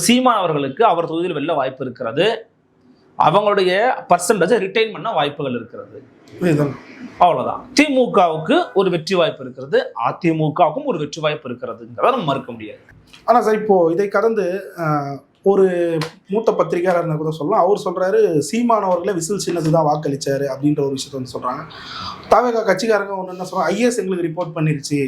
சீமான் அவர்களுக்கு அவர் தொகுதியில் வெல்ல வாய்ப்பு இருக்கிறது. அவங்களுடைய பர்சன்டேஜை ரிட்டைன் பண்ண வாய்ப்புகள் இருக்கிறது. அவ்வளவுதான். திமுகவுக்கு ஒரு வெற்றி வாய்ப்பு இருக்கிறது, அதிமுகவுக்கும் ஒரு வெற்றி வாய்ப்பு இருக்கிறதுங்கிறத நம்ம மறுக்க முடியாது. ஆனா சார், இப்போ இதை கடந்து ஒரு மூத்த பத்திரிகையாளர் கூட சொல்லலாம். அவர் சொல்றாரு, சீமானவர்களே விசில் சின்னது தான் வாக்களிச்சாரு அப்படின்ற ஒரு விஷயத்த வந்து சொல்றாங்க. தவேகா கட்சிக்காரங்க ஒன்று என்ன சொல்றாங்க, ஐஏஎஸ் எங்களுக்கு ரிப்போர்ட் பண்ணிருச்சு,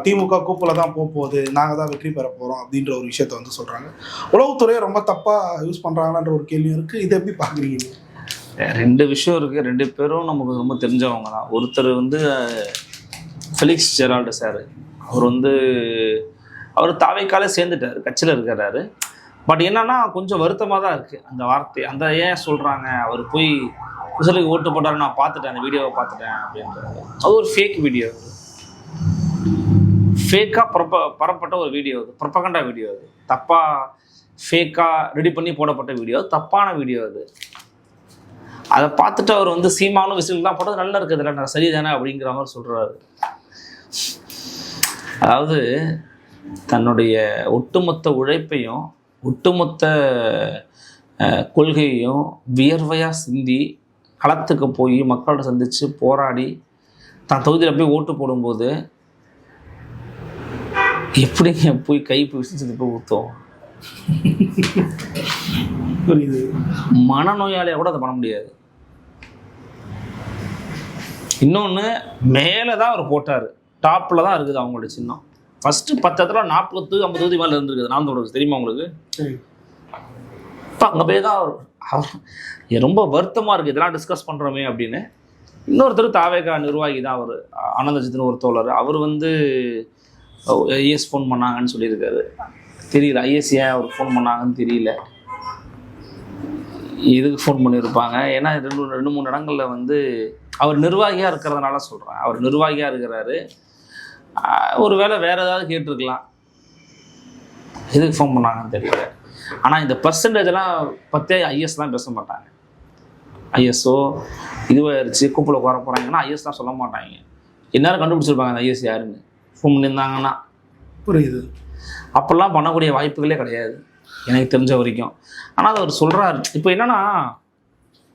திமுக கூப்பில தான் போகுது, நாங்கள் தான் வெற்றி பெற போகிறோம் அப்படின்ற ஒரு விஷயத்த வந்து சொல்கிறாங்க. உளவுத்துறையை ரொம்ப தப்பாக யூஸ் பண்ணுறாங்கன்ற ஒரு கேள்வியும் இருக்குது. இதை எப்படி பார்க்குறீங்க? ரெண்டு விஷயம் இருக்குது. ரெண்டு பேரும் நமக்கு ரொம்ப தெரிஞ்சவங்க தான். ஒருத்தர் வந்து ஃபெலிக்ஸ் ஜெரால்டு சார், அவர் தாவேக்காலே சேர்ந்துட்டார், கட்சியில் இருக்கிறாரு. பட் என்னன்னா கொஞ்சம் வருத்தமாக தான் இருக்குது அந்த வார்த்தை. அந்த ஏன் சொல்கிறாங்க, அவர் போய் விசிலுக்கு ஓட்டு போட்டாரு, நான் பார்த்துட்டேன், அந்த வீடியோவை பார்த்துட்டேன் அப்படின்றாரு. அது ஒரு ஃபேக் வீடியோ, ஃபேக்காக பரப்பப்பட்ட ஒரு வீடியோ, அது ப்ரொபகண்டா வீடியோ, அது தப்பாக ஃபேக்காக ரெடி பண்ணி போடப்பட்ட வீடியோ, தப்பான வீடியோ அது. அதை பார்த்துட்டு அவர் வந்து சீமானும் விசிலுக்கு போட்டது நல்லா இருக்குது, இல்லை நான் சரிதானே அப்படிங்கிற மாதிரி சொல்கிறாரு. அதாவது தன்னுடைய ஒட்டுமொத்த உழைப்பையும் ஒட்டுமொத்த கொள்கையையும் வியர்வையாக சிந்தி களத்துக்கு போய் மக்களோட சந்தித்து போராடி தான் தொகுதியில் போய் ஓட்டு போடும்போது எப்படிங்க போய் கை விசிச்சு போய் ஊற்றும்? புரியுது. மனநோயாளியாக கூட அதை பண்ண முடியாது. இன்னொன்று, மேலே தான் அவர் போட்டார், டாப்பில் தான் இருக்குது அவங்களோட சின்னம். ஃபஸ்ட்டு 10 இடத்துல 40-50 தொகுதி மேலே இருந்துருக்குது. நான் தொடர்ந்து தெரியுமா உங்களுக்கு? இப்போ அங்கே போய் தான் அவர் ரொம்ப வருத்தமாக இருக்குது, இதெல்லாம் டிஸ்கஸ் பண்ணுறோமே அப்படின்னு. இன்னொருத்தர் தாவேகா நிர்வாகி தான், அவர் ஆனந்தஜித்னு ஒரு தோழர். அவர் வந்து ஐஎஸ் ஃபோன் பண்ணாங்கன்னு சொல்லியிருக்காரு. தெரியல ஐஎஸ் ஏன் அவர் ஃபோன் பண்ணாங்கன்னு தெரியல, இதுக்கு ஃபோன் பண்ணியிருப்பாங்க. ஏன்னா 2-3 இடங்களில் வந்து அவர் நிர்வாகியாக இருக்கிறதுனால சொல்கிறேன். அவர் நிர்வாகியாக இருக்கிறாரு. ஒரு வேளை வேறு ஏதாவது கேட்டிருக்கலாம், எதுக்கு ஃபோன் பண்ணாங்கன்னு தெரியல. ஆனால் இந்த பர்சன்டேஜெல்லாம் பற்றி ஐஎஸ்லாம் பேச மாட்டாங்க. ஐஎஸ்ஓ இதுவாகிடுச்சு கூப்பில் குறை போகிறாங்கன்னா ஐஎஸ்லாம் சொல்ல மாட்டாங்க. எந்நேரம் கண்டுபிடிச்சிருப்பாங்க அந்த ஐஎஸ் யாருன்னு ஃபோன் பண்ணியிருந்தாங்கன்னா. புரியுது. அப்போல்லாம் பண்ணக்கூடிய வாய்ப்புகளே கிடையாது எனக்கு தெரிஞ்ச வரைக்கும். ஆனால் அதை அவர் சொல்கிறாரு. இப்போ என்னென்னா,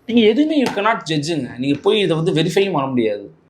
நீங்கள் எதுவுமே யூ கனாட் ஜட்ஜுங்க. நீங்கள் போய் இதை வந்து வெரிஃபையும் பண்ண முடியாது.